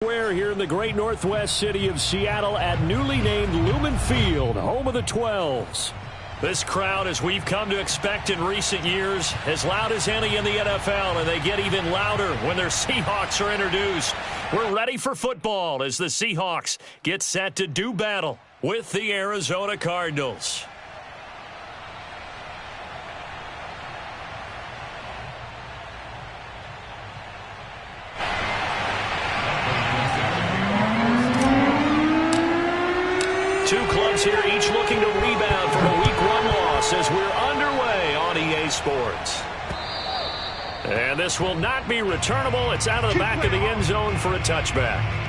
We're here in the great northwest city of Seattle at newly named Lumen Field, home of the 12s. This crowd, as we've come to expect in recent years, as loud as any in the NFL, and they get even louder when their Seahawks are introduced. We're ready for football as the Seahawks get set to do battle with the Arizona Cardinals. Two clubs here, each looking to rebound from a Week 1 loss as we're underway on EA Sports. And this will not be returnable. It's out of the back of the end zone for a touchback.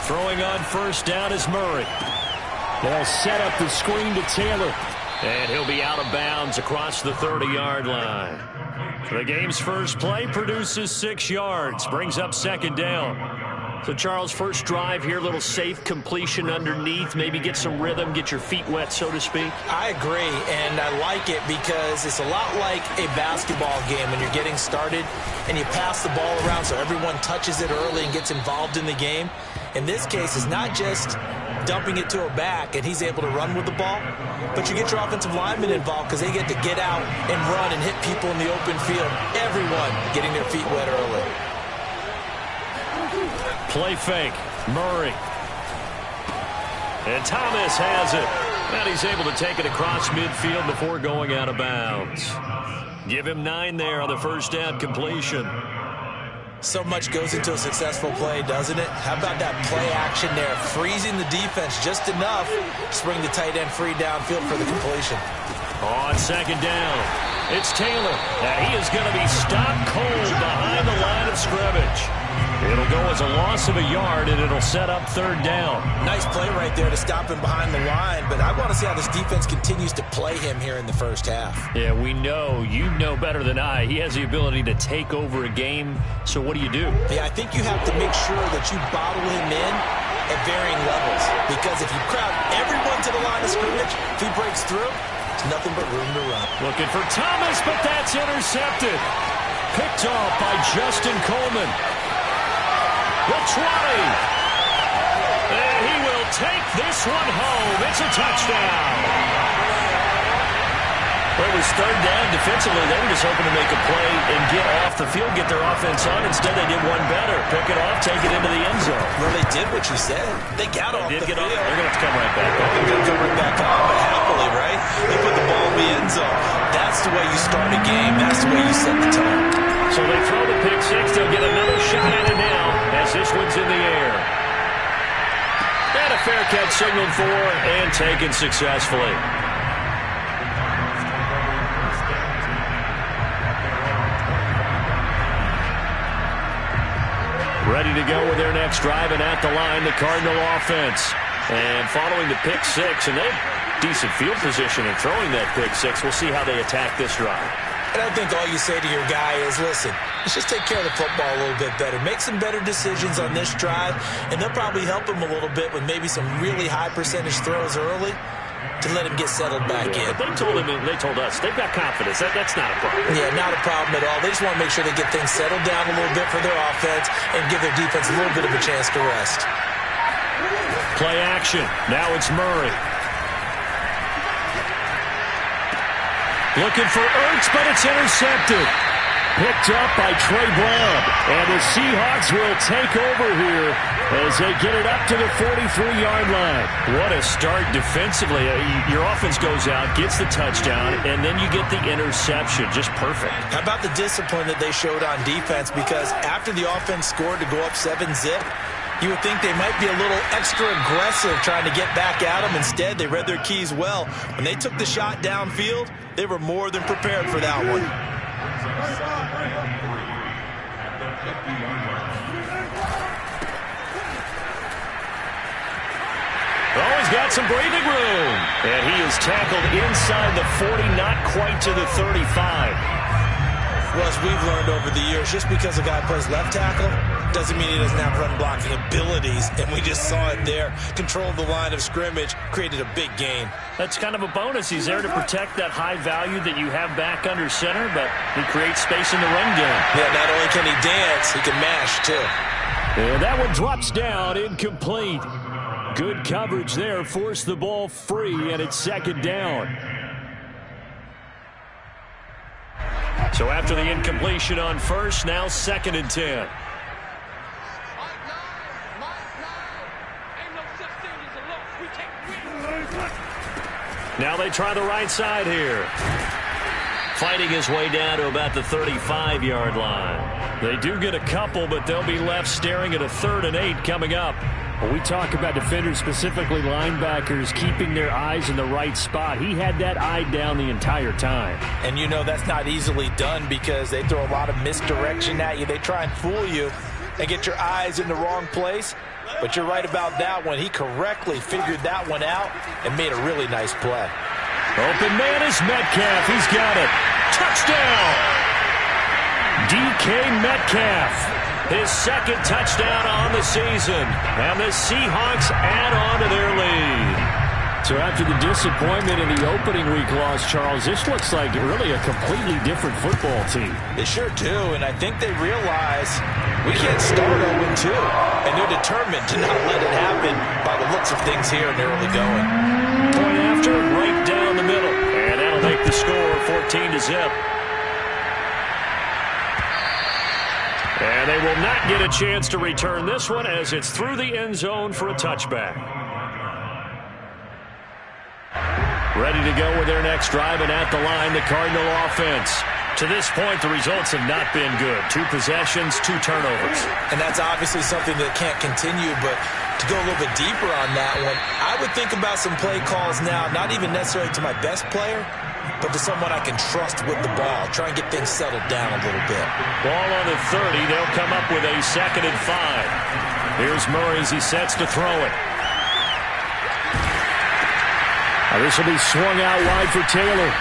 Throwing on first down is Murray. They'll set up the screen to Taylor. And he'll be out of bounds across the 30-yard line. The game's first play produces 6 yards, brings up second down. So, Charles, first drive here, little safe completion underneath, maybe get some rhythm, get your feet wet, so to speak. I agree, and I like it because it's a lot like a basketball game when you're getting started and you pass the ball around so everyone touches it early and gets involved in the game. In this case, it's not just dumping it to a back and he's able to run with the ball, but you get your offensive linemen involved because they get to get out and run and hit people in the open field. Everyone getting their feet wet early. Play fake. Murray. And Thomas has it. And he's able to take it across midfield before going out of bounds. Give him 9 there on the first down completion. So much goes into a successful play, doesn't it? How about that play action there? Freezing the defense just enough to bring the tight end free downfield for the completion. On second down, it's Taylor. And he is going to be stopped cold behind the line of scrimmage. It'll go as a loss of a yard, and it'll set up third down. Nice play right there to stop him behind the line, but I want to see how this defense continues to play him here in the first half. Yeah, we know. You know better than I. He has the ability to take over a game, so what do you do? Yeah, I think you have to make sure that you bottle him in at varying levels, because if you crowd everyone to the line of scrimmage, if he breaks through, it's nothing but room to run. Looking for Thomas, but that's intercepted. Picked off by Justin Coleman. The 20. And he will take this one home. It's a touchdown. Well, it was third down defensively. They were just hoping to make a play and get off the field, get their offense on. Instead, they did one better. Pick it off, take it into the end zone. Well, they did what you said. They got off the field. They're going to have to come right back on. They're going to come right back on, but happily, right? They put the ball in the end zone. That's the way you start a game. That's the way you set the tone. So they throw the pick six. They'll get another shot at it now as this one's in the air. And a fair catch signaled for and taken successfully. Ready to go with their next drive, and at the line, the Cardinal offense. And following the pick six, and they have decent field position in throwing that pick six. We'll see how they attack this drive. And I think all you say to your guy is, listen, let's just take care of the football a little bit better. Make some better decisions on this drive, and they'll probably help him a little bit with maybe some really high percentage throws early to let him get settled back in. But they told us they've got confidence. That's not a problem. Yeah, not a problem at all. They just want to make sure they get things settled down a little bit for their offense and give their defense a little bit of a chance to rest. Play action. Now it's Murray. Looking for Ertz, but it's intercepted. Picked up by Trey Brown. And the Seahawks will take over here as they get it up to the 43-yard line. What a start defensively. Your offense goes out, gets the touchdown, and then you get the interception. Just perfect. How about the discipline that they showed on defense? Because after the offense scored to go up 7-zip, You would think they might be a little extra aggressive trying to get back at him. Instead, they read their keys well. When they took the shot downfield, they were more than prepared for that one. Oh, he's got some breathing room. And he is tackled inside the 40, not quite to the 35. Well, as we've learned over the years, just because a guy plays left tackle doesn't mean he doesn't have run-blocking abilities, and we just saw it there. Controlled the line of scrimmage, created a big gain. That's kind of a bonus. He's there to protect that high value that you have back under center, but he creates space in the run game. Yeah, not only can he dance, he can mash, too. And that one drops down, incomplete. Good coverage there, forced the ball free, and it's second down. So after the incompletion on first, now 2nd and 10. Now they try the right side here. Fighting his way down to about the 35-yard line. They do get a couple, but they'll be left staring at a 3rd and 8 coming up. When we talk about defenders, specifically linebackers, keeping their eyes in the right spot, he had that eye down the entire time. And you know that's not easily done because they throw a lot of misdirection at you. They try and fool you and get your eyes in the wrong place. But you're right about that one. He correctly figured that one out and made a really nice play. Open man is Metcalf. He's got it. Touchdown! DK Metcalf. His 2nd touchdown on the season. And the Seahawks add on to their lead. So after the disappointment in the opening week loss, Charles, this looks like really a completely different football team. They sure do, and I think they realize we can't start 0-2. And they're determined to not let it happen by the looks of things here in the early going. Point after, right down the middle. And that'll make the score 14-0. And they will not get a chance to return this one as it's through the end zone for a touchback. Ready to go with their next drive, and at the line, the Cardinal offense. To this point, the results have not been good. 2 possessions, 2 turnovers. And that's obviously something that can't continue, but to go a little bit deeper on that one, I would think about some play calls now, not even necessarily to my best player, but to someone I can trust with the ball. Try and get things settled down a little bit. Ball on the 30. They'll come up with a 2nd and 5. Here's Murray as he sets to throw it. Now this will be swung out wide for Taylor.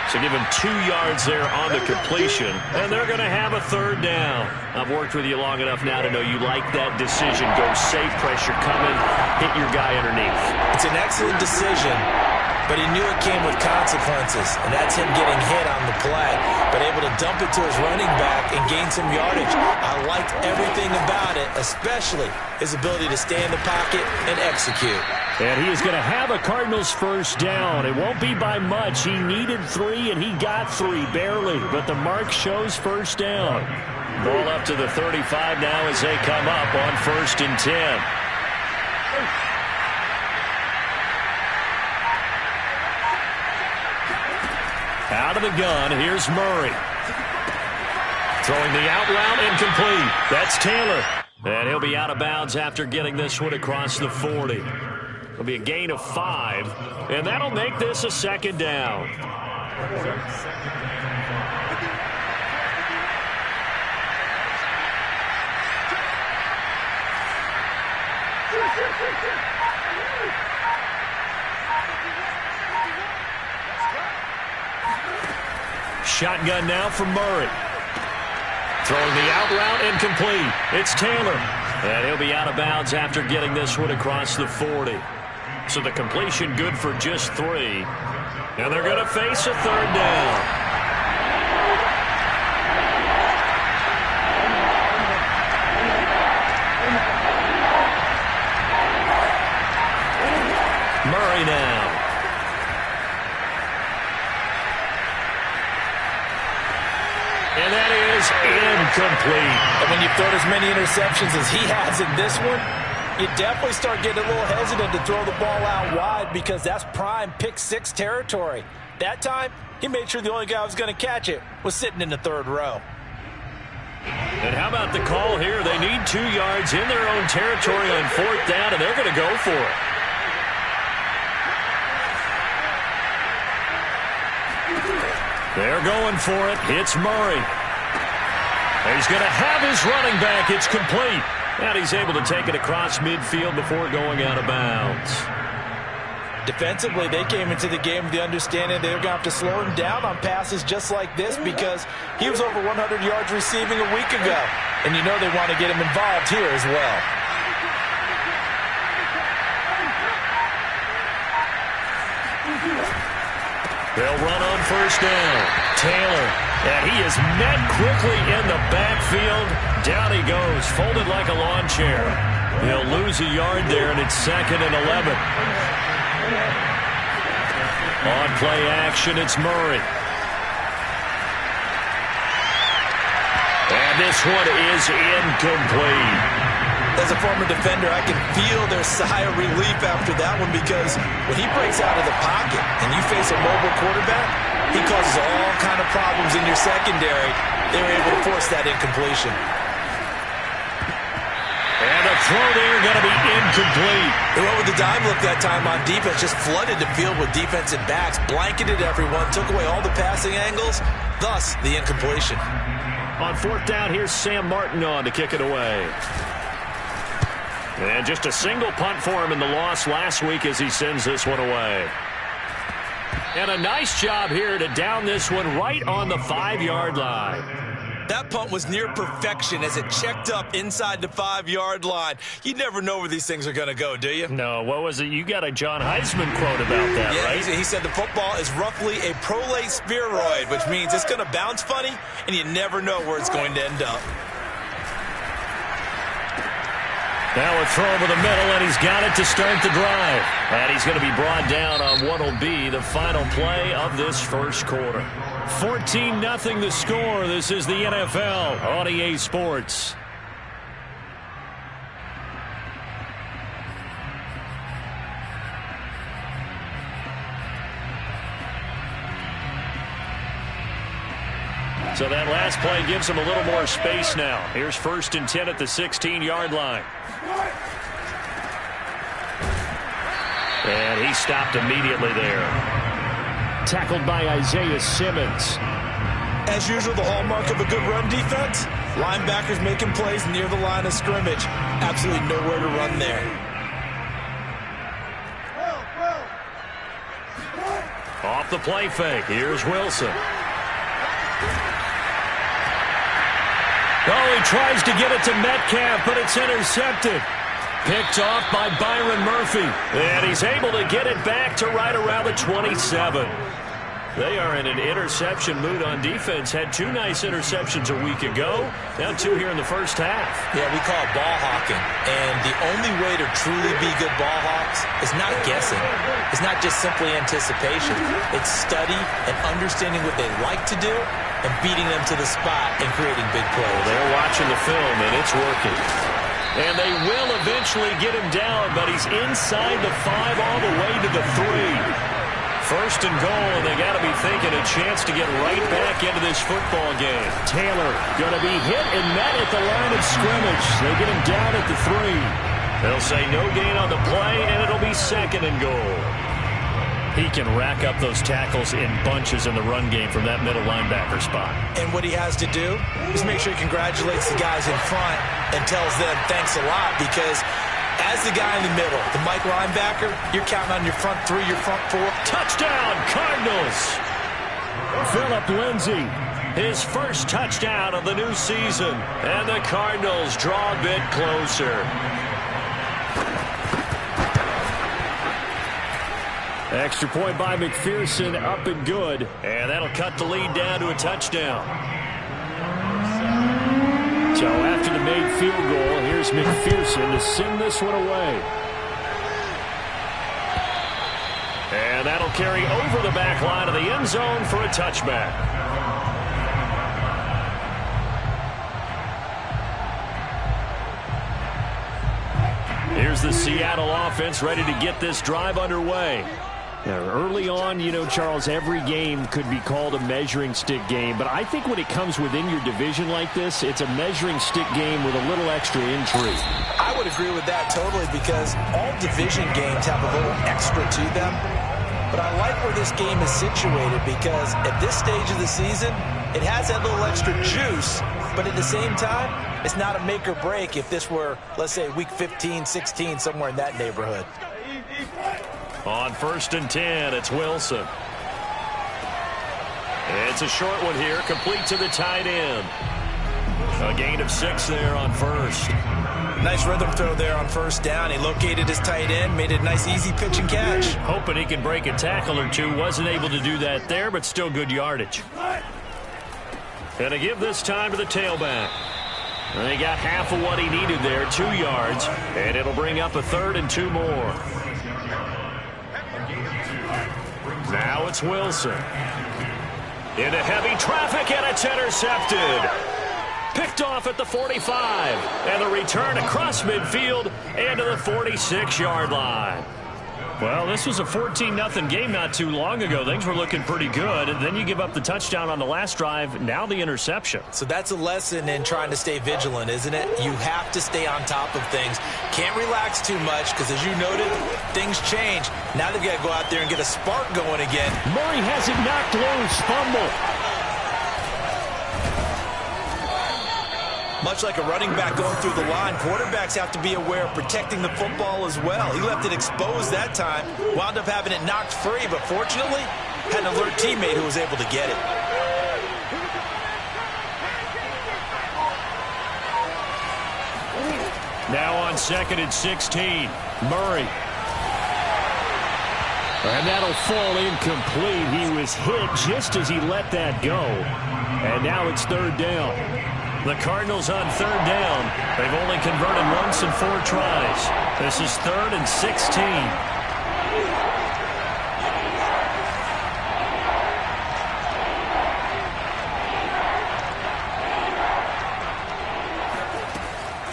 So give him 2 yards there on the completion, and they're going to have a 3rd down. I've worked with you long enough now to know you like that decision. Go safe, pressure coming, hit your guy underneath. It's an excellent decision, but he knew it came with consequences, and that's him getting hit on the play, but able to dump it to his running back and gain some yardage. I liked everything about it, especially his ability to stay in the pocket and execute. And he is going to have a Cardinals 1st down. It won't be by much. He needed 3, and he got 3, barely. But the mark shows 1st down. Ball up to the 35 now as they come up on 1st and 10. Out of the gun, here's Murray. Throwing the out route, incomplete. That's Taylor. And he'll be out of bounds after getting this one across the 40. It'll be a gain of 5, and that'll make this a 2nd down. Shotgun now from Murray. Throwing the out route, incomplete. It's Taylor. And he'll be out of bounds after getting this one across the 40. So the completion good for just 3. And they're going to face a 3rd down. Murray now. And that is incomplete. And when you've thrown as many interceptions as he has in this one, you definitely start getting a little hesitant to throw the ball out wide because that's prime pick-6 territory. That time, he made sure the only guy who was going to catch it was sitting in the 3rd row. And how about the call here? They need 2 yards in their own territory on 4th down, and they're going to go for it. They're going for it. It's Murray. He's going to have his running back. It's complete. And he's able to take it across midfield before going out of bounds. Defensively, they came into the game with the understanding they were going to have to slow him down on passes just like this because he was over 100 yards receiving a week ago. And you know they want to get him involved here as well. They'll run on 1st down. Taylor, and he is met quickly in the backfield. Down he goes, folded like a lawn chair. They'll lose a yard there, and it's 2nd and 11. On play action, it's Murray. And this one is incomplete. As a former defender, I can feel their sigh of relief after that one because when he breaks out of the pocket and you face a mobile quarterback, he causes all kind of problems in your secondary. They were able to force that incompletion. And the throw there going to be incomplete. They went with the dime look that time on defense, just flooded the field with defensive backs, blanketed everyone, took away all the passing angles, thus the incompletion. On 4th down, here's Sam Martin on to kick it away. And just a single punt for him in the loss last week as he sends this one away. And a nice job here to down this one right on the 5-yard line. That punt was near perfection as it checked up inside the 5-yard line. You never know where these things are going to go, do you? No, what was it? You got a John Heisman quote about that, yeah, right? He said the football is roughly a prolate spheroid, which means it's going to bounce funny, and you never know where it's going to end up. Now a throw over the middle, and he's got it to start the drive. And he's going to be brought down on what will be the final play of this first quarter. 14-0 the score. This is the NFL on EA Sports. So that last play gives him a little more space now. Here's 1st and 10 at the 16-yard line. And he stopped immediately there. Tackled by Isaiah Simmons. As usual, the hallmark of a good run defense, linebackers making plays near the line of scrimmage. Absolutely nowhere to run there. Off the play fake, here's Wilson. Oh, he tries to get it to Metcalf, but it's intercepted. Picked off by Byron Murphy. And he's able to get it back to right around the 27. They are in an interception mood on defense. Had 2 nice interceptions a week ago. Now 2 here in the first half. Yeah, we call it ball hawking. And the only way to truly be good ball hawks is not guessing. It's not just simply anticipation. It's study and understanding what they like to do and beating them to the spot and creating big plays. They're watching the film, and it's working. And they will eventually get him down, but he's inside the 5 all the way to the 3. 1st and goal, and they got to be thinking a chance to get right back into this football game. Taylor going to be hit and met at the line of scrimmage. They get him down at the 3. They'll say no gain on the play, and it'll be 2nd and goal. He can rack up those tackles in bunches in the run game from that middle linebacker spot. And what he has to do is make sure he congratulates the guys in front and tells them thanks a lot, because as the guy in the middle, the Mike linebacker, you're counting on your front 3, your front 4. Touchdown, Cardinals! Phillip Lindsay, his first touchdown of the new season. And the Cardinals draw a bit closer. Extra point by McPherson, up and good. And that'll cut the lead down to a touchdown. So after the made field goal, here's McPherson to send this one away. And that'll carry over the back line of the end zone for a touchback. Here's the Seattle offense ready to get this drive underway. Early on, Charles, every game could be called a measuring stick game. But I think when it comes within your division like this, it's a measuring stick game with a little extra intrigue. I would agree with that totally because all division games have a little extra to them. But I like where this game is situated because at this stage of the season, it has that little extra juice. But at the same time, it's not a make or break if this were, let's say, week 15, 16, somewhere in that neighborhood. On 1st and 10, it's Wilson. It's a short one here, complete to the tight end. A gain of 6 there on first. Nice rhythm throw there on 1st down. He located his tight end, made it a nice easy pitch and catch. Hoping he can break a tackle or two. Wasn't able to do that there, but still good yardage. And to give this time to the tailback. And he got half of what he needed there, 2 yards. And it'll bring up a 3rd and 2 more. Now it's Wilson. Into heavy traffic, and it's intercepted. Picked off at the 45. And the return across midfield and to the 46-yard line. Well, this was a 14-0 game not too long ago. Things were looking pretty good. And then you give up the touchdown on the last drive. Now the interception. So that's a lesson in trying to stay vigilant, isn't it? You have to stay on top of things. Can't relax too much because, as you noted, things change. Now they've got to go out there and get a spark going again. Murray has it knocked loose. Fumble. Much like a running back going through the line, quarterbacks have to be aware of protecting the football as well. He left it exposed that time, wound up having it knocked free, but fortunately, had an alert teammate who was able to get it. Now on 2nd and 16, Murray. And that'll fall incomplete. He was hit just as he let that go. And now it's 3rd down. The Cardinals on 3rd down. They've only converted once in 4 tries. This is 3rd and 16.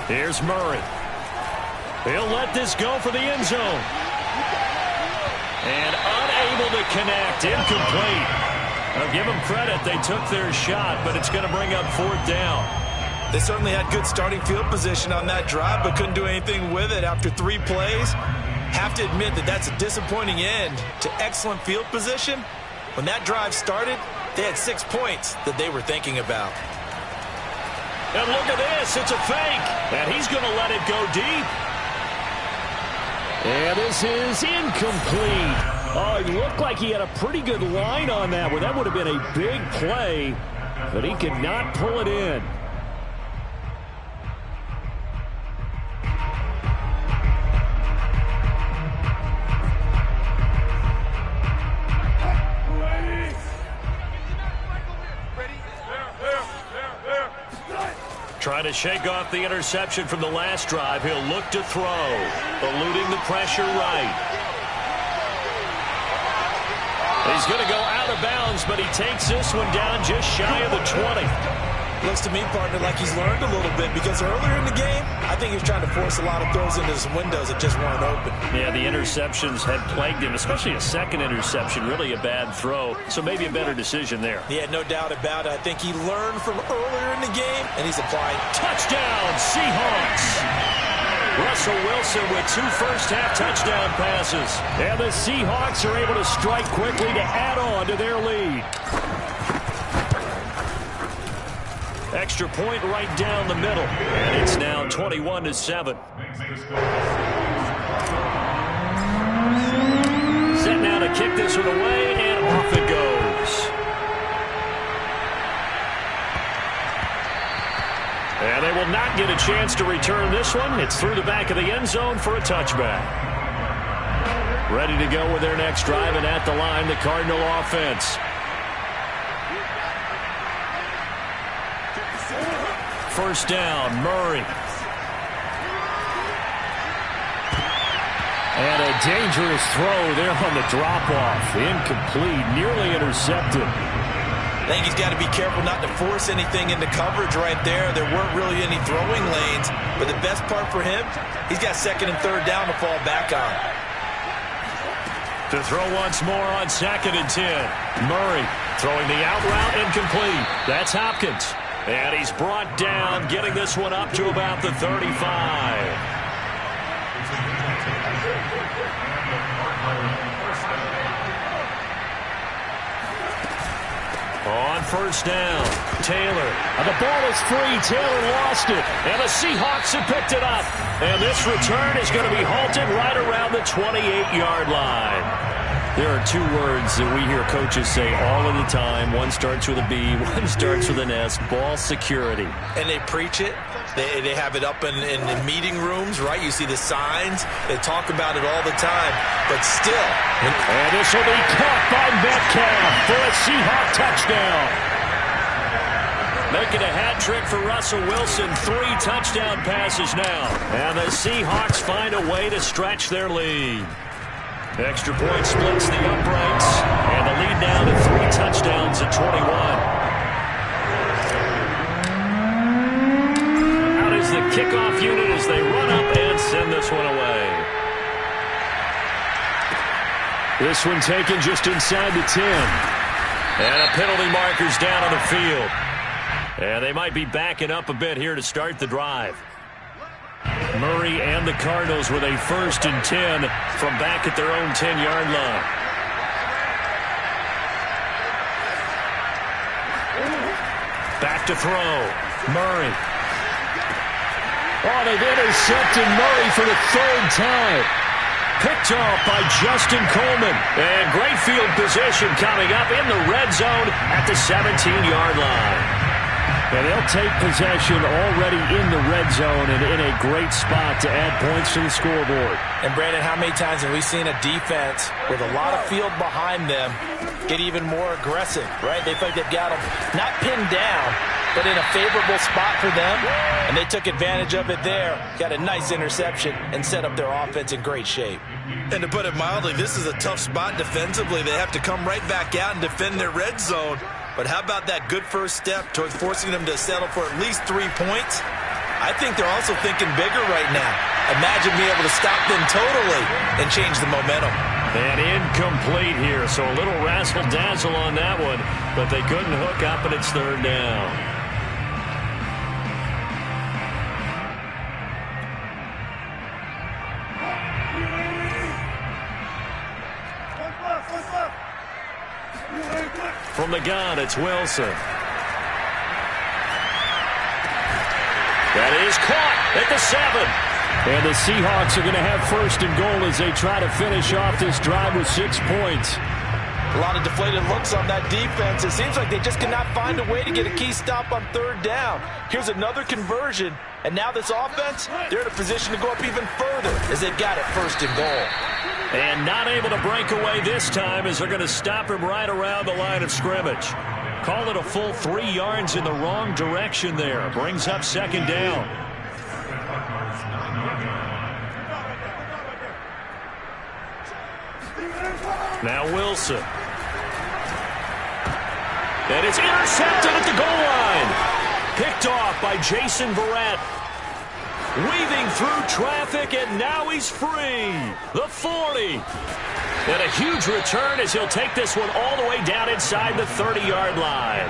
Here's Murray. He'll let this go for the end zone. And unable to connect. Incomplete. I'll give them credit. They took their shot, but it's going to bring up 4th down. They certainly had good starting field position on that drive, but couldn't do anything with it after 3 plays. Have to admit that that's a disappointing end to excellent field position. When that drive started, they had 6 points that they were thinking about. And look at this. It's a fake. And he's going to let it go deep. And this is incomplete. Oh, he looked like he had a pretty good line on that one. That would have been a big play, but he could not pull it in. Trying to shake off the interception from the last drive. He'll look to throw, eluding the pressure right. He's going to go out of bounds, but he takes this one down just shy of the 20. Looks to me, partner, like he's learned a little bit because earlier in the game, I think he was trying to force a lot of throws into some windows that just weren't open. Yeah, the interceptions had plagued him, especially a second interception, really a bad throw. So maybe a better decision there. Yeah, no doubt about it. I think he learned from earlier in the game, and he's applying. Touchdown, Seahawks! Russell Wilson with 2 first-half touchdown passes. And the Seahawks are able to strike quickly to add on to their lead. Extra point right down the middle. And it's now 21-7. Set now to kick this one away, and off it goes. And they will not get a chance to return this one. It's through the back of the end zone for a touchback. Ready to go with their next drive, and at the line, the Cardinal offense. First down, Murray. And a dangerous throw there on the drop-off. Incomplete, nearly intercepted. I think he's got to be careful not to force anything into coverage right there. There weren't really any throwing lanes. But the best part for him, he's got 2nd and 3rd down to fall back on. To throw once more on 2nd and 10. Murray throwing the out route incomplete. That's Hopkins. And he's brought down, getting this one up to about the 35. On 1st down, Taylor. And the ball is free. Taylor lost it. And the Seahawks have picked it up. And this return is going to be halted right around the 28-yard line. There are 2 words that we hear coaches say all of the time. One starts with a B, one starts with an S. Ball security. And they preach it. They have it up in meeting rooms, right? You see the signs. They talk about it all the time. But still. And this will be caught by Metcalf for a Seahawk touchdown. Making a hat trick for Russell Wilson. 3 touchdown passes now. And the Seahawks find a way to stretch their lead. Extra point splits the uprights. And the lead now to 3 touchdowns at 21. The kickoff unit as they run up and send this one away. This one taken just inside the 10. And a penalty marker's down on the field. And they might be backing up a bit here to start the drive. Murray and the Cardinals with a 1st and 10 from back at their own 10-yard line. Back to throw. Murray. Oh, they've intercepted Murray for the 3rd time. Picked off by Justin Coleman. And great field position coming up in the red zone at the 17-yard line. And they'll take possession already in the red zone and in a great spot to add points to the scoreboard. And, Brandon, how many times have we seen a defense with a lot of field behind them get even more aggressive, right? They feel like they've got them not pinned down, but in a favorable spot for them, and they took advantage of it there. Got a nice interception and set up their offense in great shape. And to put it mildly, this is a tough spot defensively. They have to come right back out and defend their red zone. But how about that good first step towards forcing them to settle for at least 3 points? I think they're also thinking bigger right now. Imagine being able to stop them totally and change the momentum. And incomplete here, so a little razzle-dazzle on that one, but they couldn't hook up, and it's 3rd down. From the gun, it's Wilson. That is caught at the 7. And the Seahawks are going to have 1st and goal as they try to finish off this drive with 6 points. A lot of deflated looks on that defense. It seems like they just cannot find a way to get a key stop on 3rd down. Here's another conversion, and now this offense, they're in a position to go up even further as they've got it 1st and goal. And not able to break away this time as they're going to stop him right around the line of scrimmage. Call it a full 3 yards in the wrong direction there. Brings up 2nd down. Now Wilson. And it's intercepted at the goal line. Picked off by Jason Verrett. Weaving through traffic, and now he's free. The 40. And a huge return as he'll take this one all the way down inside the 30-yard line.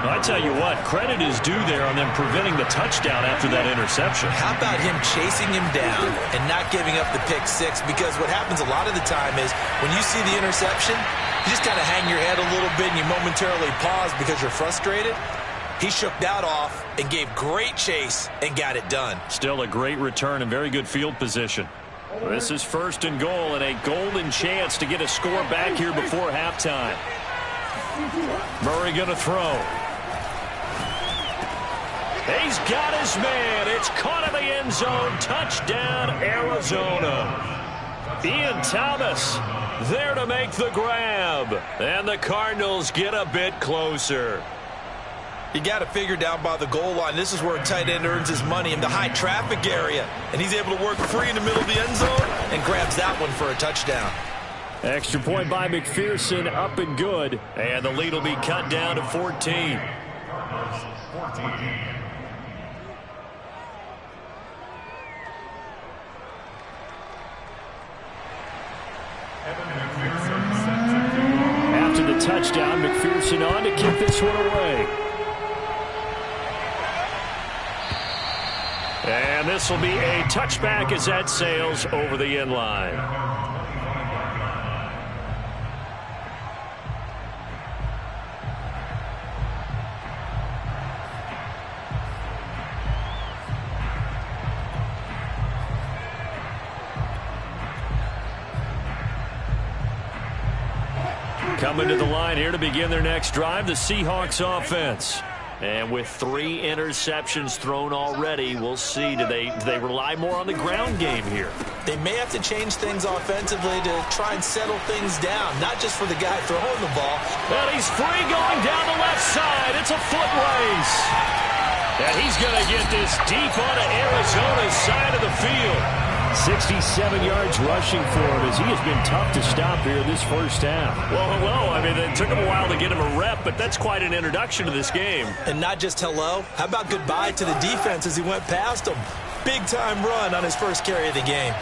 I tell you what, credit is due there on them preventing the touchdown after that interception. How about him chasing him down and not giving up the pick 6? Because what happens a lot of the time is when you see the interception, you just kind of hang your head a little bit and you momentarily pause because you're frustrated. He shook that off and gave great chase and got it done. Still a great return and very good field position. This is 1st and goal and a golden chance to get a score back here before halftime. Murray going to throw. He's got his man. It's caught in the end zone. Touchdown, Arizona. Ian Thomas there to make the grab. And the Cardinals get a bit closer. You got to figure down by the goal line. This is where a tight end earns his money in the high traffic area. And he's able to work free in the middle of the end zone and grabs that one for a touchdown. Extra point by McPherson, up and good. And the lead will be cut down to 14. After the touchdown, McPherson on to kick this one away. And this will be a touchback as that sails over the end line. Coming to the line here to begin their next drive, the Seahawks offense. And with 3 interceptions thrown already, we'll see. Do they rely more on the ground game here? They may have to change things offensively to try and settle things down, not just for the guy throwing the ball. And he's free going down the left side. It's a foot race. And he's going to get this deep onto Arizona's side of the field. 67 yards rushing for him as he has been tough to stop here this first half. Well, hello. I mean, it took him a while to get him a rep, but that's quite an introduction to this game. And not just hello. How about goodbye to the defense as he went past him? Big-time run on his first carry of the game.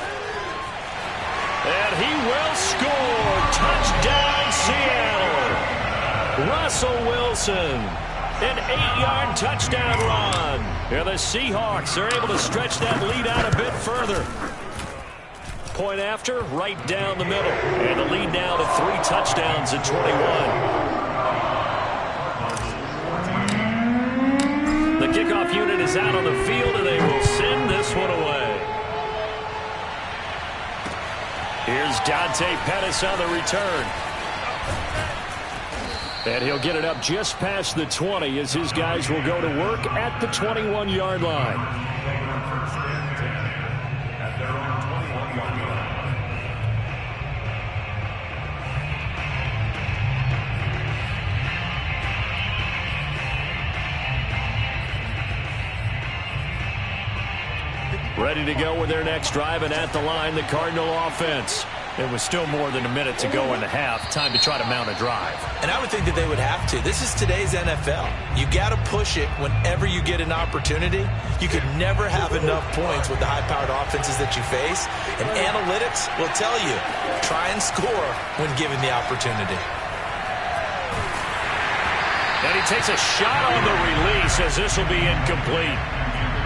And he will score. Touchdown, Seattle. Russell Wilson. An 8-yard touchdown run. And the Seahawks are able to stretch that lead out a bit further. Point after, right down the middle. And the lead now to 3 touchdowns at 21. The kickoff unit is out on the field, and they will send this one away. Here's Dante Pettis on the return. And he'll get it up just past the 20 as his guys will go to work at the 21-yard line. Ready to go with their next drive, and at the line, the Cardinal offense. There was still more than a minute to go in the half. Time to try to mount a drive. And I would think that they would have to. This is today's NFL. You got to push it whenever you get an opportunity. You could never have enough points with the high-powered offenses that you face. And analytics will tell you, try and score when given the opportunity. And he takes a shot on the release as this will be incomplete.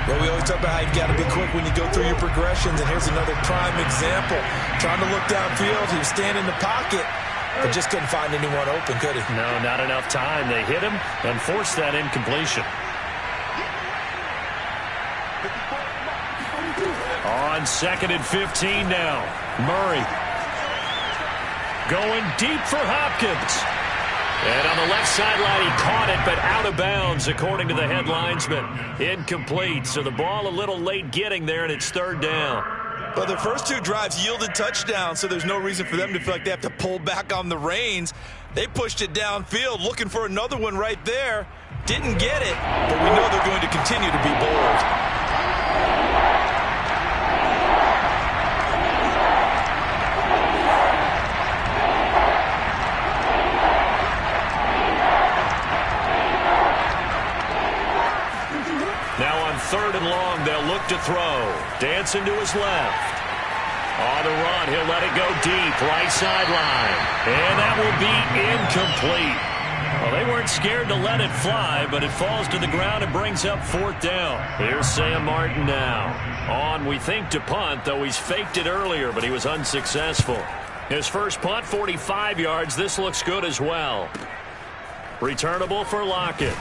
Well, we always talk about how you've got to be quick when you go through your progressions, and here's another prime example. Trying to look downfield, he was standing in the pocket, but just couldn't find anyone open, could he? No, not enough time. They hit him and forced that incompletion. On 2nd and 15 now. Murray going deep for Hopkins. And on the left sideline, he caught it, but out of bounds, according to the head linesman. Incomplete, so the ball a little late getting there, and it's 3rd down. Well, their first 2 drives yielded touchdowns, so there's no reason for them to feel like they have to pull back on the reins. They pushed it downfield, looking for another one right there. Didn't get it, but we know they're going to continue to be bold. Now on 3rd and long, they'll look to throw. Dancing to his left. On the run, he'll let it go deep, right sideline. And that will be incomplete. Well, they weren't scared to let it fly, but it falls to the ground and brings up 4th down. Here's Sam Martin now. On, we think, to punt, though he's faked it earlier, but he was unsuccessful. His first punt, 45 yards. This looks good as well. Returnable for Lockett.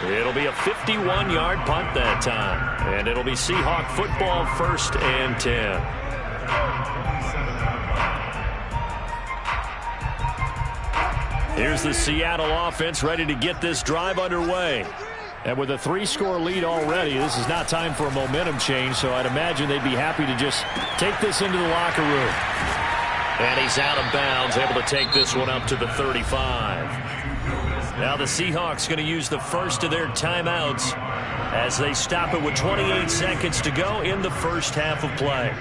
It'll be a 51-yard punt that time. And it'll be Seahawk football, 1st and 10. Here's the Seattle offense ready to get this drive underway. And with a 3-score lead already, this is not time for a momentum change, so I'd imagine they'd be happy to just take this into the locker room. And he's out of bounds, able to take this one up to the 35. Now the Seahawks going to use the first of their timeouts as they stop it with 28 seconds to go in the first half of play.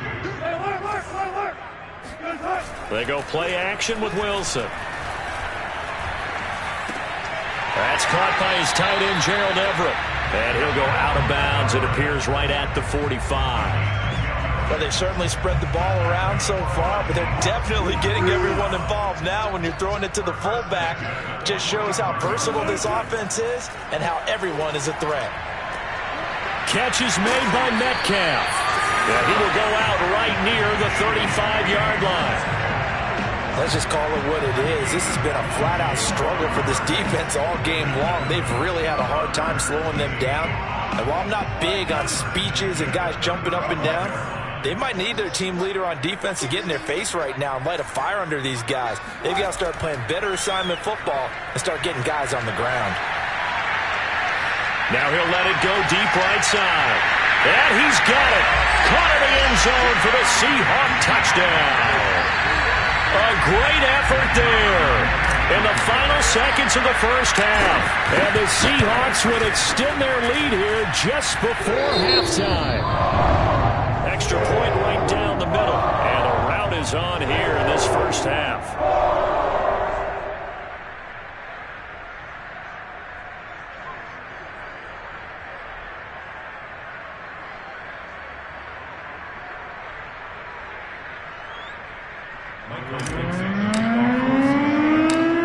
They go play action with Wilson. That's caught by his tight end, Gerald Everett. And he'll go out of bounds. It appears right at the 45. Well, they've certainly spread the ball around so far, but they're definitely getting everyone involved now when you're throwing it to the fullback. Just shows how versatile this offense is and how everyone is a threat. Catch is made by Metcalf. Yeah, he will go out right near the 35-yard line. Let's just call it what it is. This has been a flat-out struggle for this defense all game long. They've really had a hard time slowing them down. And while I'm not big on speeches and guys jumping up and down, they might need their team leader on defense to get in their face right now and light a fire under these guys. They've got to start playing better assignment football and start getting guys on the ground. Now he'll let it go deep right side. And he's got it. Caught in the end zone for the Seahawk touchdown. A great effort there in the final seconds of the first half. And the Seahawks will extend their lead here just before halftime. Extra point right down the middle. And the rout is on here in this first half.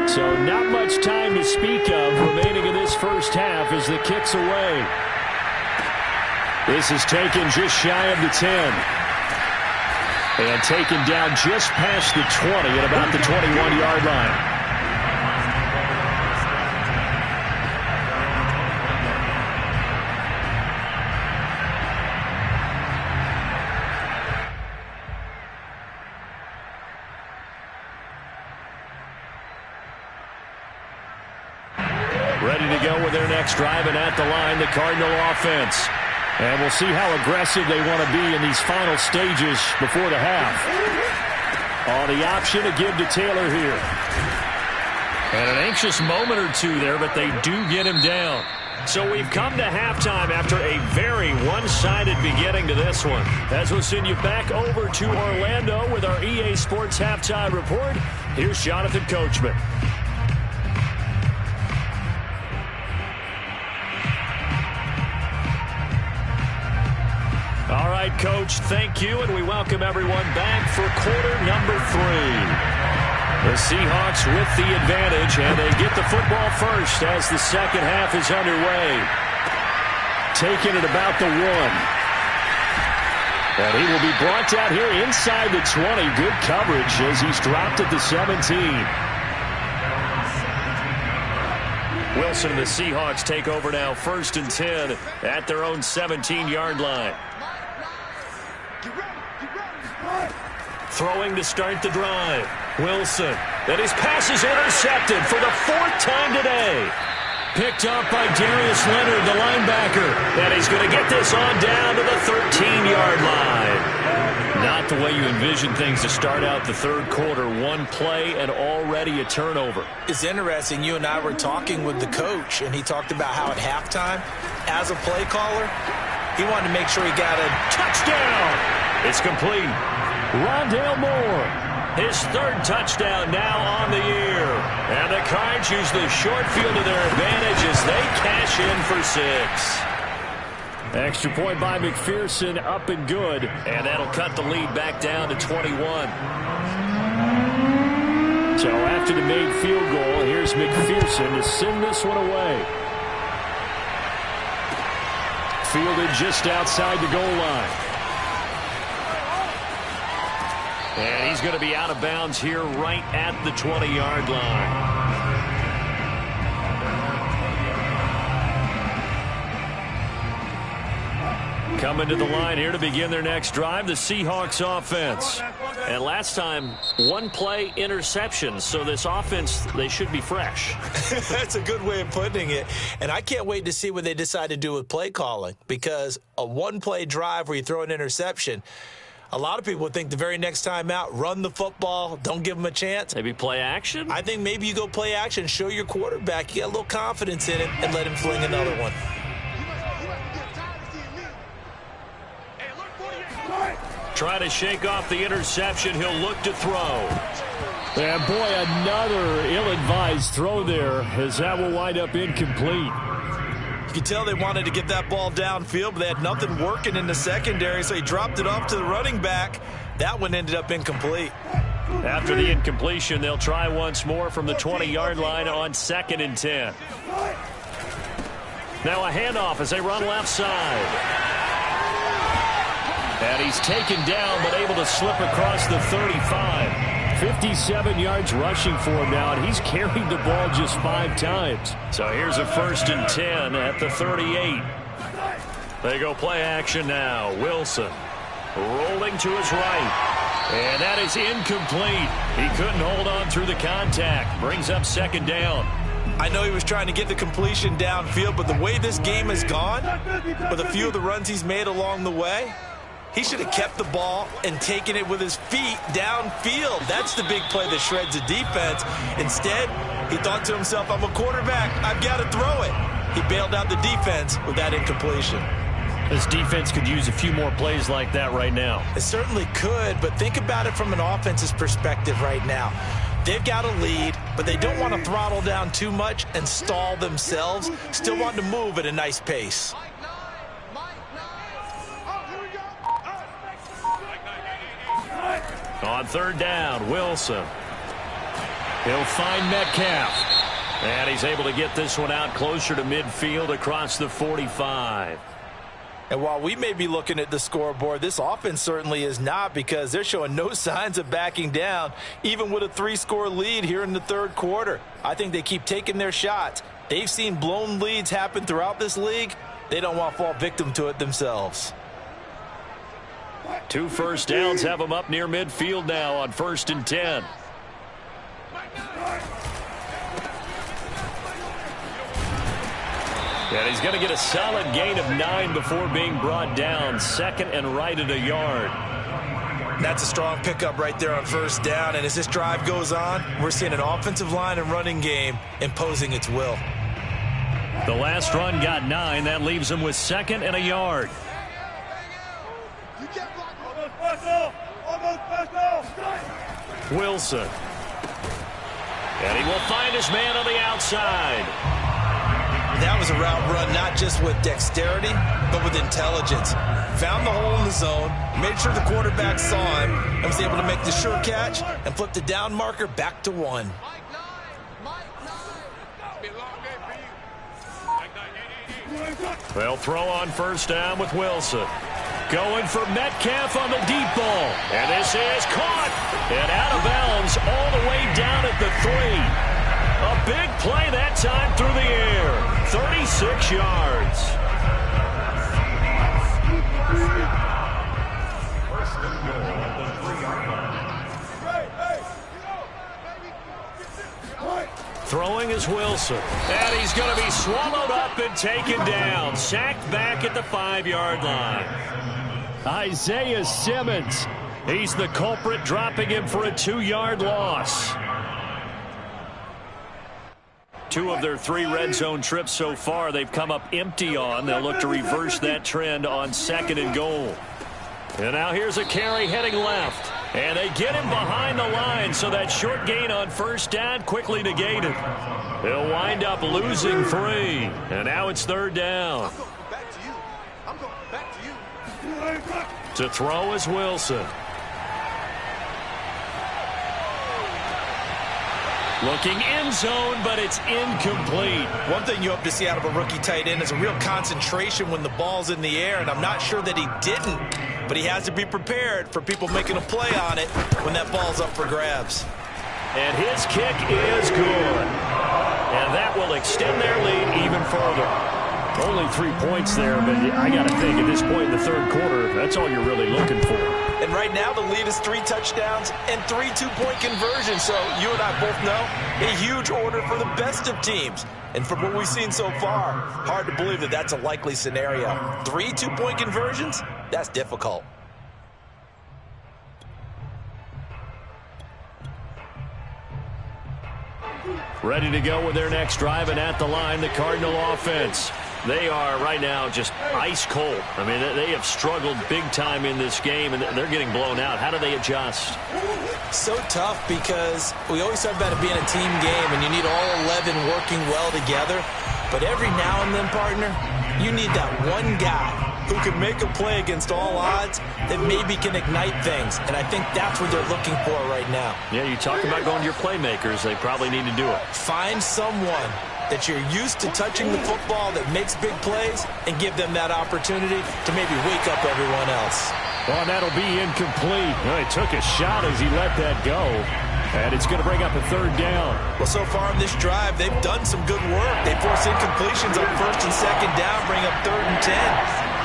So not much time to speak of remaining in this first half as the kick's away. This is taken just shy of the 10. And taken down just past the 20 at about the 21-yard line. Ready to go with their next drive, and at the line, the Cardinal offense. And we'll see how aggressive they want to be in these final stages before the half. On the option to give to Taylor here. And an anxious moment or two there, but they do get him down. So we've come to halftime after a very one-sided beginning to this one. As we'll send you back over to Orlando with our EA Sports Halftime Report, here's Jonathan Coachman. All right, Coach, thank you, and we welcome everyone back for quarter number 3. The Seahawks with the advantage, and they get the football first as the second half is underway. Taking it about the 1. And he will be brought out here inside the 20. Good coverage as he's dropped at the 17. Wilson and the Seahawks take over now, 1st and 10 at their own 17-yard line. Throwing to start the drive. Wilson. And his pass is intercepted for the 4th time today. Picked up by Darius Leonard, the linebacker. And he's going to get this on down to the 13-yard line. Not the way you envision things to start out the third quarter. One play and already a turnover. It's interesting. You and I were talking with the coach, and he talked about how at halftime, as a play caller, he wanted to make sure he got a touchdown. It's complete. Rondale Moore, his 3rd touchdown now on the year. And the Cards use the short field to their advantage as they cash in for 6. Extra point by McPherson, up and good. And that'll cut the lead back down to 21. So after the made field goal, here's McPherson to send this one away. Fielded just outside the goal line. And he's going to be out of bounds here right at the 20-yard line. Coming to the line here to begin their next drive, the Seahawks offense. And last time, 1-play interception. So this offense, they should be fresh. That's a good way of putting it. And I can't wait to see what they decide to do with play calling. Because a 1-play drive where you throw an interception, a lot of people would think the very next time out, run the football, don't give them a chance. Maybe play action? I think maybe you go play action, show your quarterback you got a little confidence in it, and let him fling another one. Try to shake off the interception. He'll look to throw. And boy, another ill-advised throw there as that will wind up incomplete. You could tell they wanted to get that ball downfield, but they had nothing working in the secondary, so he dropped it off to the running back. That one ended up incomplete. After the incompletion, they'll try once more from the 20-yard line on 2nd and 10. Now a handoff as they run left side. And he's taken down, but able to slip across the 35. 57 yards rushing for him now, and he's carried the ball just 5 times. So here's a 1st and 10 at the 38. They go play action now. Wilson rolling to his right. And that is incomplete. He couldn't hold on through the contact. Brings up 2nd down. I know he was trying to get the completion downfield, but the way this game has gone, with a few of the runs he's made along the way, he should have kept the ball and taken it with his feet downfield. That's the big play that shreds the defense. Instead, he thought to himself, I'm a quarterback. I've got to throw it. He bailed out the defense with that incompletion. This defense could use a few more plays like that right now. It certainly could, but think about it from an offense's perspective right now. They've got a lead, but they don't want to throttle down too much and stall themselves. Still want to move at a nice pace. On 3rd down, Wilson. He'll find Metcalf. And he's able to get this one out closer to midfield across the 45. And while we may be looking at the scoreboard, this offense certainly is not, because they're showing no signs of backing down, even with a 3-score lead here in the 3rd quarter. I think they keep taking their shots. They've seen blown leads happen throughout this league. They don't want to fall victim to it themselves. 2 first downs have them up near midfield now on 1st and 10. And he's going to get a solid gain of 9 before being brought down. 2nd and right at a yard. That's a strong pickup right there on 1st down. And as this drive goes on, we're seeing an offensive line and running game imposing its will. The last run got 9. That leaves him with 2nd and a yard. Wilson. And he will find his man on the outside. That was a route run not just with dexterity, but with intelligence. Found the hole in the zone, made sure the quarterback saw him, and was able to make the sure catch and flip the down marker back to 1. They'll throw on 1st down with Wilson. Going for Metcalf on the deep ball. And this is caught. And out of bounds all the way down at the 3. A big play that time through the air. 36 yards. Throwing is Wilson. And he's going to be swallowed up and taken down. Sacked back at the 5-yard line. Isaiah Simmons. He's the culprit, dropping him for a 2-yard loss. 2 of their 3 red zone trips so far they've come up empty on. They'll look to reverse that trend on 2nd and goal. And now here's a carry heading left. And they get him behind the line, so that short gain on 1st down quickly negated. They'll wind up losing 3. And now it's 3rd down. To throw is Wilson. Looking end zone, but it's incomplete. One thing you hope to see out of a rookie tight end is a real concentration when the ball's in the air, and I'm not sure that he didn't, but he has to be prepared for people making a play on it when that ball's up for grabs. And his kick is good. And that will extend their lead even further. Only 3 points there, but I got to think at this point in the 3rd quarter, that's all you're really looking for. And right now the lead is 3 touchdowns and 3 2-point conversions. So you and I both know a huge order for the best of teams. And from what we've seen so far, hard to believe that that's a likely scenario. 3 2-point conversions? That's difficult. Ready to go with their next drive, and at the line, the Cardinal offense. They are right now just ice cold. I mean, they have struggled big time in this game, and they're getting blown out. How do they adjust? So tough, because we always talk about it being a team game, and you need all 11 working well together. But every now and then, partner, you need that one guy who can make a play against all odds that maybe can ignite things. And I think that's what they're looking for right now. Yeah, you talk about going to your playmakers. They probably need to do it. Find someone that you're used to touching the football that makes big plays and give them that opportunity to maybe wake up everyone else. Well, that'll be incomplete. Well, he took a shot as he let that go. And it's going to bring up a third down. Well, so far in this drive, they've done some good work. They force incompletions on first and second down, bring up 3rd and 10.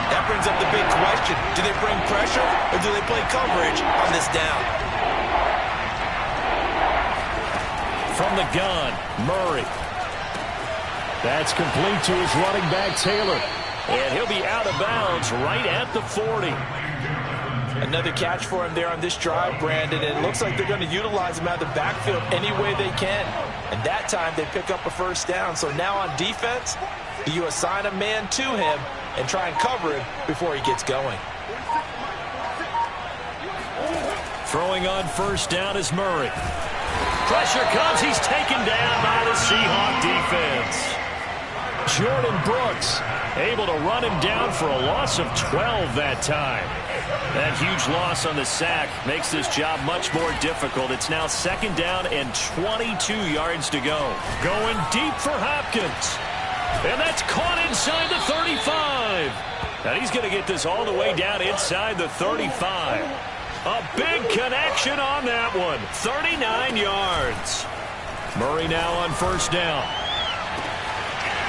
That brings up the big question. Do they bring pressure or do they play coverage on this down? From the gun, Murray. That's complete to his running back, Taylor. And he'll be out of bounds right at the 40. Another catch for him there on this drive, Brandon. And it looks like they're going to utilize him out of the backfield any way they can. And that time they pick up a first down. So now on defense, you assign a man to him and try and cover him before he gets going. Throwing on first down is Murray. Pressure comes. He's taken down by the Seahawk defense. Jordan Brooks able to run him down for a loss of 12 that time. That huge loss on the sack makes this job much more difficult. It's now 2nd down and 22 yards to go. Going deep for Hopkins. And that's caught inside the 35. And he's going to get this all the way down inside the 35. A big connection on that one. 39 yards. Murray now on first down.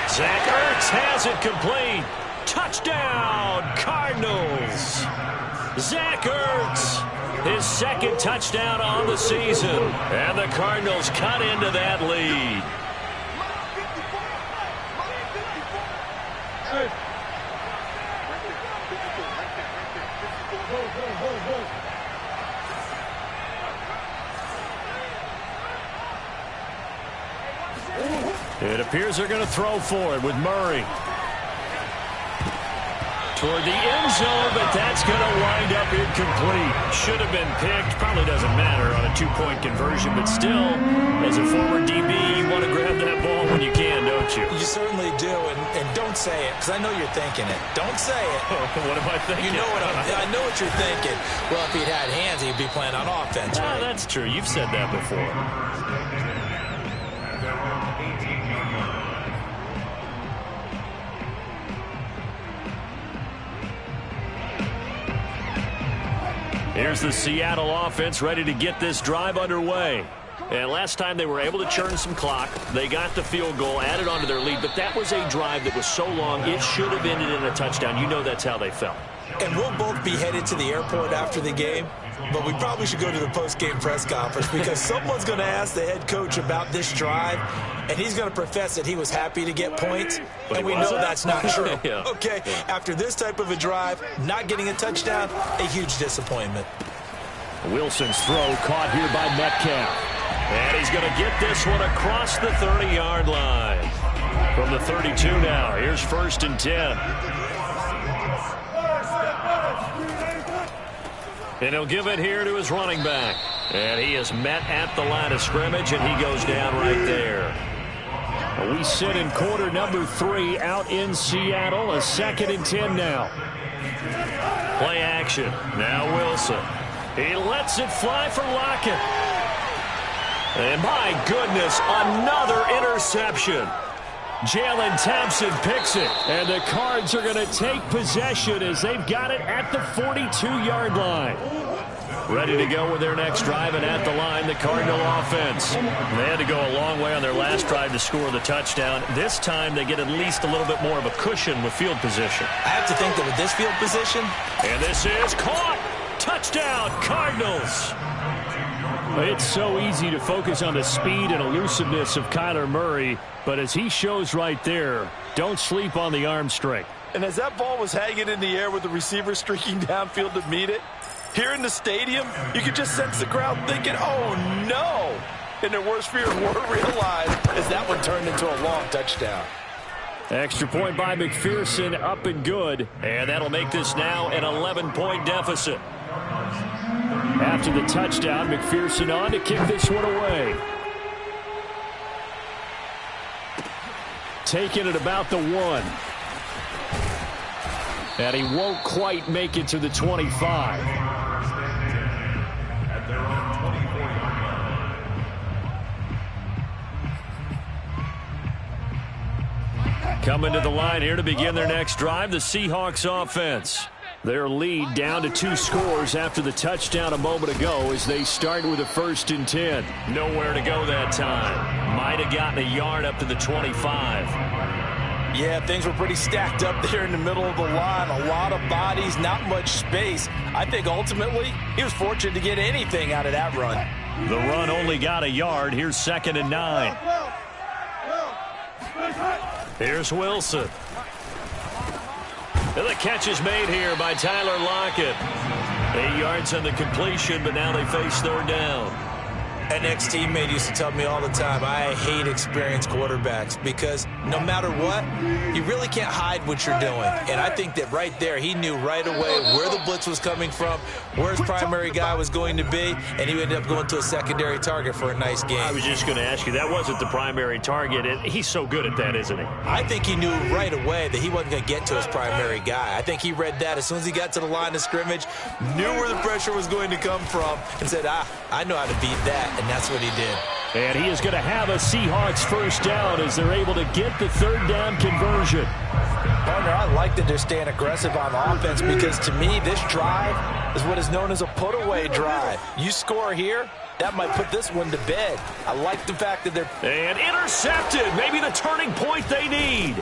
Zach Ertz has it complete. Touchdown, Cardinals. Zach Ertz, his 2nd touchdown on the season. And the Cardinals cut into that lead. It appears they're going to throw for it with Murray. Toward the end zone, but that's going to wind up incomplete. Should have been picked. Probably doesn't matter on a 2-point conversion, but still, as a former DB, you want to grab that ball when you can, don't you? You certainly do, and don't say it, because I know you're thinking it. Don't say it. What am I thinking? You know I know what you're thinking. Well, if he'd had hands, he'd be playing on offense, right? That's true. You've said that before. Here's the Seattle offense ready to get this drive underway. And last time they were able to churn some clock. They got the field goal, added on to their lead, but that was a drive that was so long it should have ended in a touchdown. You know that's how they felt. And we'll both be headed to the airport after the game, but we probably should go to the post-game press conference because someone's going to ask the head coach about this drive, and he's going to profess that he was happy to get points, and we know that's not true. Yeah. Okay, after this type of a drive, not getting a touchdown, a huge disappointment. Wilson's throw caught here by Metcalf. And he's going to get this one across the 30-yard line. From the 32 now, here's 1st and 10. And he'll give it here to his running back. And he is met at the line of scrimmage, and he goes down right there. We sit in quarter number 3 out in Seattle. A 2nd and 10 now. Play action. Now Wilson. He lets it fly for Lockett. And my goodness, another interception. Jalen Thompson picks it, and the Cards are going to take possession as they've got it at the 42-yard line. Ready to go with their next drive, and at the line, the Cardinal offense. They had to go a long way on their last drive to score the touchdown. This time, they get at least a little bit more of a cushion with field position. I have to think that with this field position. And this is caught. Touchdown, Cardinals. It's so easy to focus on the speed and elusiveness of Kyler Murray, but as he shows right there, don't sleep on the arm strength. And as that ball was hanging in the air with the receiver streaking downfield to meet it, here in the stadium, you could just sense the crowd thinking, oh no! And their worst fears were realized as that one turned into a long touchdown. Extra point by McPherson, up and good. And that'll make this now an 11-point deficit. After the touchdown, McPherson on to kick this one away. taken at about the 1. And he won't quite make it to the 25. Coming to the line here to begin their next drive, the Seahawks offense. Their lead down to 2 scores after the touchdown a moment ago as they start with a 1st and 10. Nowhere to go that time. Might have gotten a yard up to the 25. Yeah, things were pretty stacked up there in the middle of the line. A lot of bodies, not much space. I think ultimately he was fortunate to get anything out of that run. The run only got a yard. Here's 2nd and 9. Here's Wilson. And the catch is made here by Tyler Lockett. 8 yards on the completion, but now they face 3rd down. An ex-teammate used to tell me all the time, I hate experienced quarterbacks because no matter what, you really can't hide what you're doing. And I think that right there, he knew right away where the blitz was coming from, where his primary guy was going to be, and he ended up going to a secondary target for a nice game. I was just going to ask you, that wasn't the primary target, and he's so good at that, isn't he? I think he knew right away that he wasn't going to get to his primary guy. I think he read that as soon as he got to the line of scrimmage, knew where the pressure was going to come from, and said, I know how to beat that. And that's what he did. And he is going to have a Seahawks 1st down as they're able to get the 3rd down conversion. Partner, I like that they're staying aggressive on offense because to me, this drive is what is known as a put-away drive. You score here, that might put this one to bed. I like the fact that they're... And intercepted. Maybe the turning point they need.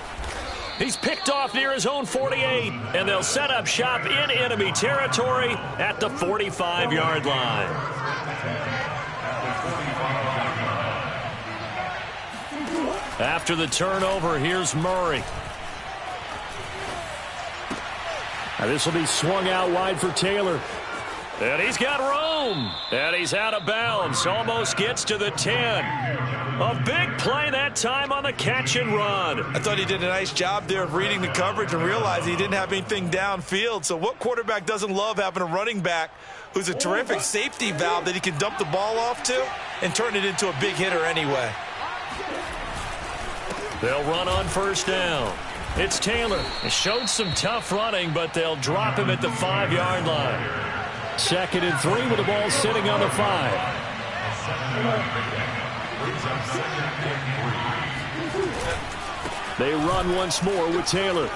He's picked off near his own 48, and they'll set up shop in enemy territory at the 45-yard line. After the turnover, here's Murray. Now this will be swung out wide for Taylor. And he's got room. And he's out of bounds. Almost gets to the 10. A big play that time on the catch and run. I thought he did a nice job there of reading the coverage and realizing he didn't have anything downfield. So what quarterback doesn't love having a running back who's a terrific safety valve that he can dump the ball off to and turn it into a big hitter anyway? They'll run on 1st down. It's Taylor. He showed some tough running, but they'll drop him at the 5-yard line. 2nd and 3 with the ball sitting on the 5. They run once more with Taylor.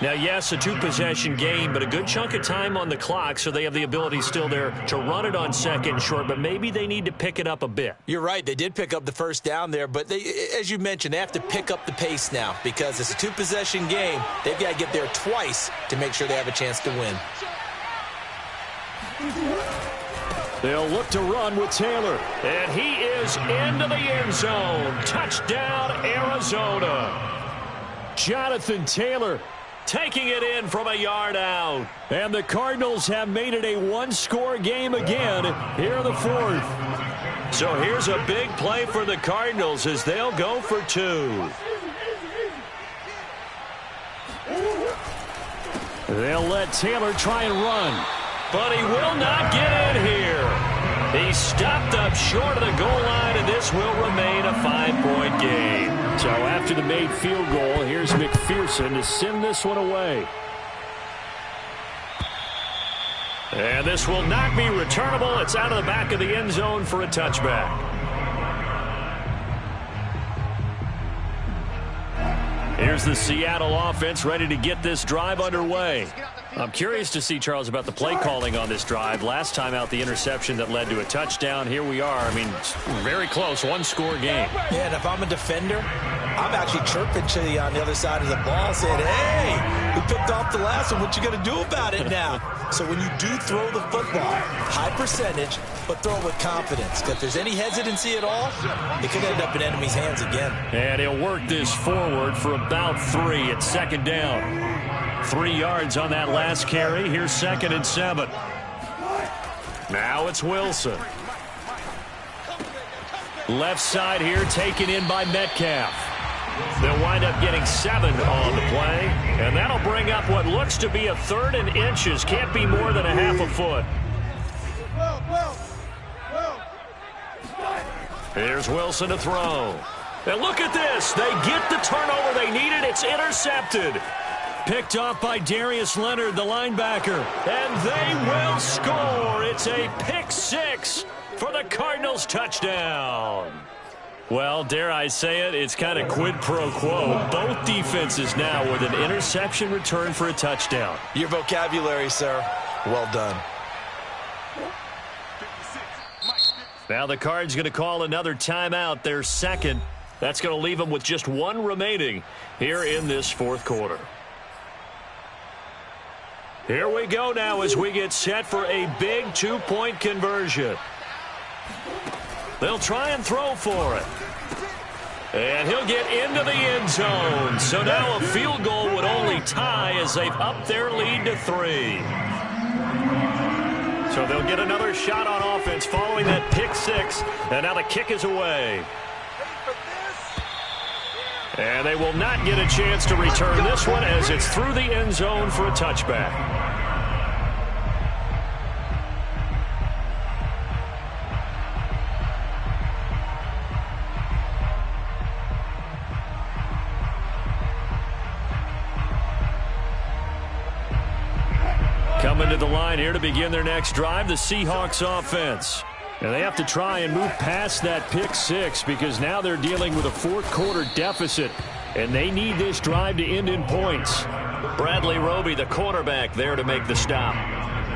Now, yes, a 2-possession game, but a good chunk of time on the clock, so they have the ability still there to run it on 2nd and short, but maybe they need to pick it up a bit. You're right. They did pick up the 1st down there, but as you mentioned, they have to pick up the pace now because it's a 2-possession game. They've got to get there twice to make sure they have a chance to win. They'll look to run with Taylor, and he is into the end zone. Touchdown, Arizona. Jonathan Taylor taking it in from a yard out. And the Cardinals have made it a 1-score game again here in the 4th. So here's a big play for the Cardinals as they'll go for 2. They'll let Taylor try and run, but he will not get in here. He's stopped up short of the goal line, and this will remain a 5-point game. So after the made field goal, here's McPherson to send this one away. And this will not be returnable. It's out of the back of the end zone for a touchback. Here's the Seattle offense ready to get this drive underway. I'm curious to see, Charles, about the play calling on this drive. Last time out, the interception that led to a touchdown. Here we are. I mean, very close, 1-score game. Yeah, and if I'm a defender, I'm actually chirping to you on the other side of the ball saying, hey, we picked off the last one. What you going to do about it now? So when you do throw the football, high percentage, but throw it with confidence. If there's any hesitancy at all, it could end up in enemy's hands again. And he'll work this forward for about 3 at 2nd down. 3 yards on that last carry. Here's 2nd and 7. Now it's Wilson. Left side here taken in by Metcalf. They'll wind up getting 7 on the play, and that'll bring up what looks to be a 3rd and inches. Can't be more than a half a foot. Here's Wilson to throw. And look at this. They get the turnover they needed. It's intercepted. Picked off by Darius Leonard, the linebacker. And they will score. It's a pick six for the Cardinals touchdown. Well, dare I say it, it's kind of quid pro quo. Both defenses now with an interception return for a touchdown. Your vocabulary, sir. Well done. Now the Cards going to call another timeout, their second. That's going to leave them with just one remaining here in this fourth quarter. Here we go now as we get set for a big two-point conversion. They'll try and throw for it. And he'll get into the end zone. So now a field goal would only tie as they've upped their lead to 3. So they'll get another shot on offense following that pick six. And now the kick is away. And they will not get a chance to return this one as it's through the end zone for a touchback. Coming to the line here to begin their next drive, the Seahawks offense. And they have to try and move past that pick six because now they're dealing with a fourth quarter deficit, and they need this drive to end in points. Bradley Roby, the quarterback, there to make the stop.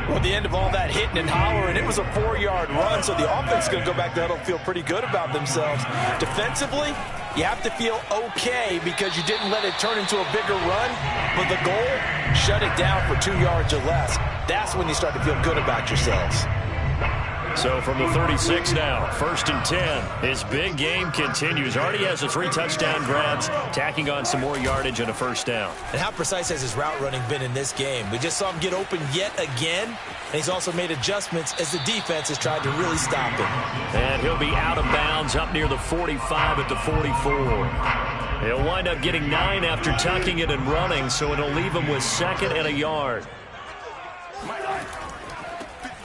Well, at the end of all that hitting and hollering, it was a 4-yard run, so the offense is going to go back to huddle and feel pretty good about themselves. Defensively, you have to feel okay because you didn't let it turn into a bigger run, but the goal, shut it down for 2 yards or less. That's when you start to feel good about yourselves. So from the 36 now, 1st and 10. His big game continues. Already has the 3 touchdown grabs, tacking on some more yardage and a first down. And how precise has his route running been in this game? We just saw him get open yet again, and he's also made adjustments as the defense has tried to really stop him. And he'll be out of bounds up near the 45 at the 44. He'll wind up getting 9 after tucking it and running, so it'll leave him with 2nd and a yard.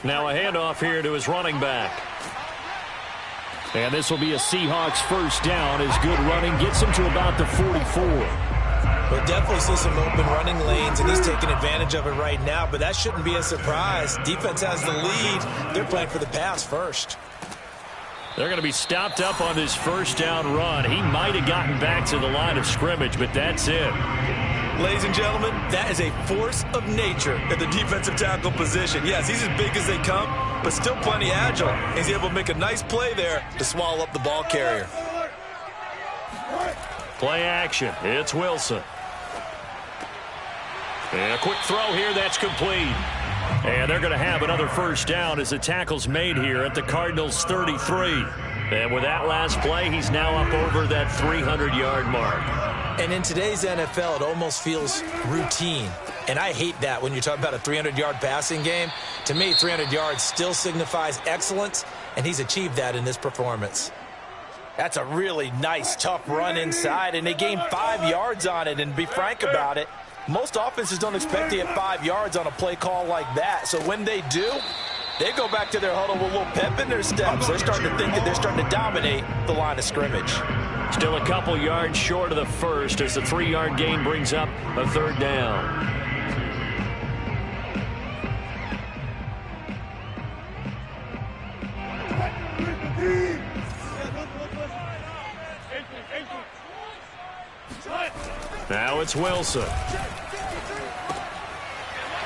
Now a handoff here to his running back. And this will be a Seahawks first down as good running gets him to about the 44. We'll definitely see some open running lanes, and he's taking advantage of it right now, but that shouldn't be a surprise. Defense has the lead. They're playing for the pass first. They're going to be stopped up on this first down run. He might have gotten back to the line of scrimmage, but that's it. Ladies and gentlemen, that is a force of nature at the defensive tackle position. Yes, he's as big as they come, but still plenty agile. He's able to make a nice play there to swallow up the ball carrier. Play action. It's Wilson. And a quick throw here. That's complete. And they're going to have another first down as the tackle's made here at the Cardinals' 33. And with that last play, he's now up over that 300-yard mark. And in today's NFL, it almost feels routine. And I hate that when you're talking about a 300-yard passing game. To me, 300 yards still signifies excellence, and he's achieved that in this performance. That's a really nice, tough run inside, and they gained 5 yards on it. And to be frank about it, most offenses don't expect to get 5 yards on a play call like that. So when they do, they go back to their huddle with a little pep in their steps. They're starting to think that they're starting to dominate the line of scrimmage. Still a couple yards short of the first as the 3-yard gain brings up a third down. Now it's Wilson.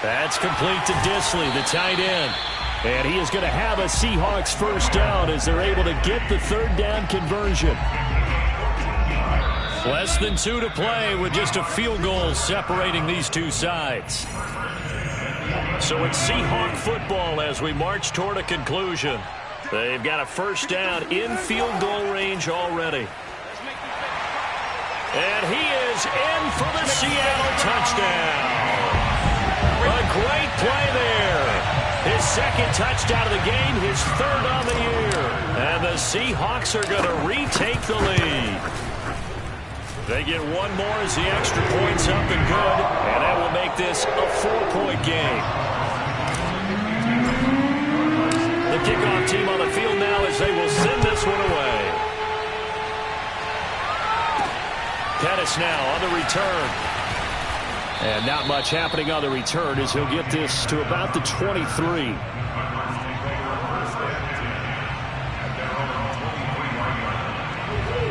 That's complete to Disley, the tight end. And he is going to have a Seahawks first down as they're able to get the third down conversion. Less than 2 to play with just a field goal separating these two sides. So it's Seahawk football as we march toward a conclusion. They've got a first down in field goal range already. And he is in for the Seattle touchdown. A great play there. His second touchdown of the game, his third on the year. And the Seahawks are going to retake the lead. They get one more as the extra point's up and good. And that will make this a 4-point game. The kickoff team on the field now as they will send this one away. Pettis now on the return. And not much happening on the return as he'll get this to about the 23.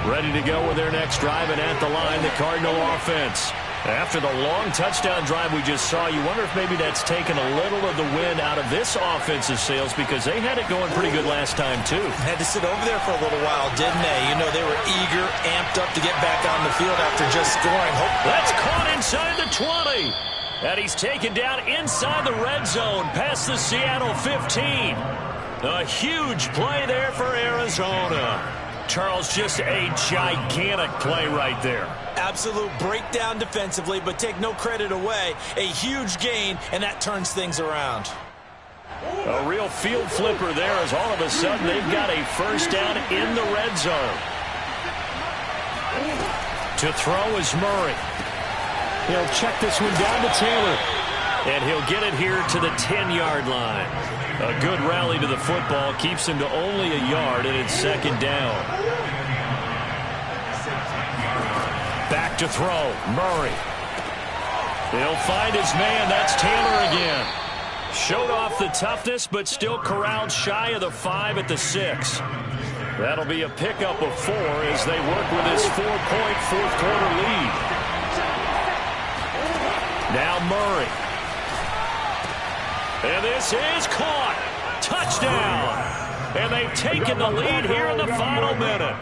Ready to go with their next drive, and at the line, the Cardinal offense. After the long touchdown drive we just saw, you wonder if maybe that's taken a little of the wind out of this offensive sails, because they had it going pretty good last time, too. Had to sit over there for a little while, didn't they? You know, they were eager, amped up to get back on the field after just scoring. That's caught inside the 20. And he's taken down inside the red zone past the Seattle 15. A huge play there for Arizona. Charles, just a gigantic play right there. Absolute breakdown defensively, but take no credit away. A huge gain, and that turns things around. A real field flipper there, as all of a sudden they've got a first down in the red zone. To throw is Murray. He'll check this one down to Taylor. And he'll get it here to the 10-yard line. A good rally to the football keeps him to only a yard, and it's second down. Back to throw, Murray. He'll find his man. That's Taylor again. Showed off the toughness, but still corralled shy of the 5 at the 6. That'll be a pickup of 4 as they work with this 4-point fourth-quarter lead. Now Murray. And this is caught. Touchdown. And they've taken the lead here in the final minute.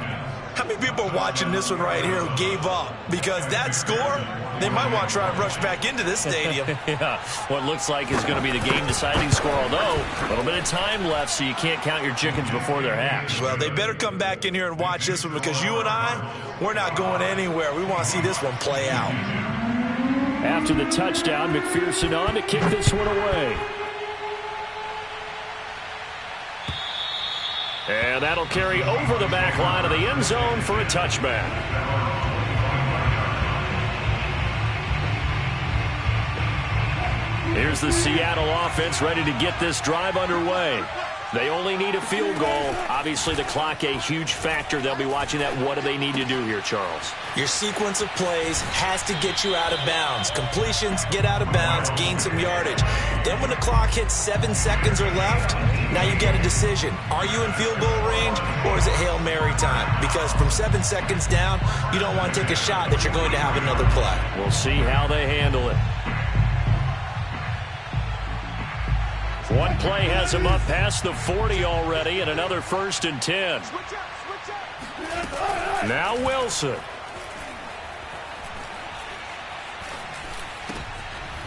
How many people are watching this one right here who gave up? Because that score, they might want to try and rush back into this stadium. Yeah, what looks like is going to be the game-deciding score, although a little bit of time left, so you can't count your chickens before they're hatched. Well, they better come back in here and watch this one, because you and I, we're not going anywhere. We want to see this one play out. After the touchdown, McPherson on to kick this one away. And that'll carry over the back line of the end zone for a touchback. Here's the Seattle offense ready to get this drive underway. They only need a field goal. Obviously, the clock a huge factor. They'll be watching that. What do they need to do here, Charles? Your sequence of plays has to get you out of bounds. Completions, get out of bounds, gain some yardage. Then when the clock hits 7 seconds or left, now you get a decision. Are you in field goal range, or is it Hail Mary time? Because from 7 seconds down, you don't want to take a shot that you're going to have another play. We'll see how they handle it. One play has him up past the 40 already, and another 1st and 10. Now Wilson.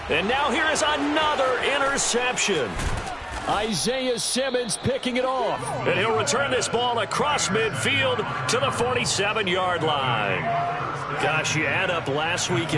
And now here is another interception. Isaiah Simmons picking it off. And he'll return this ball across midfield to the 47-yard line. Gosh, you add up last week and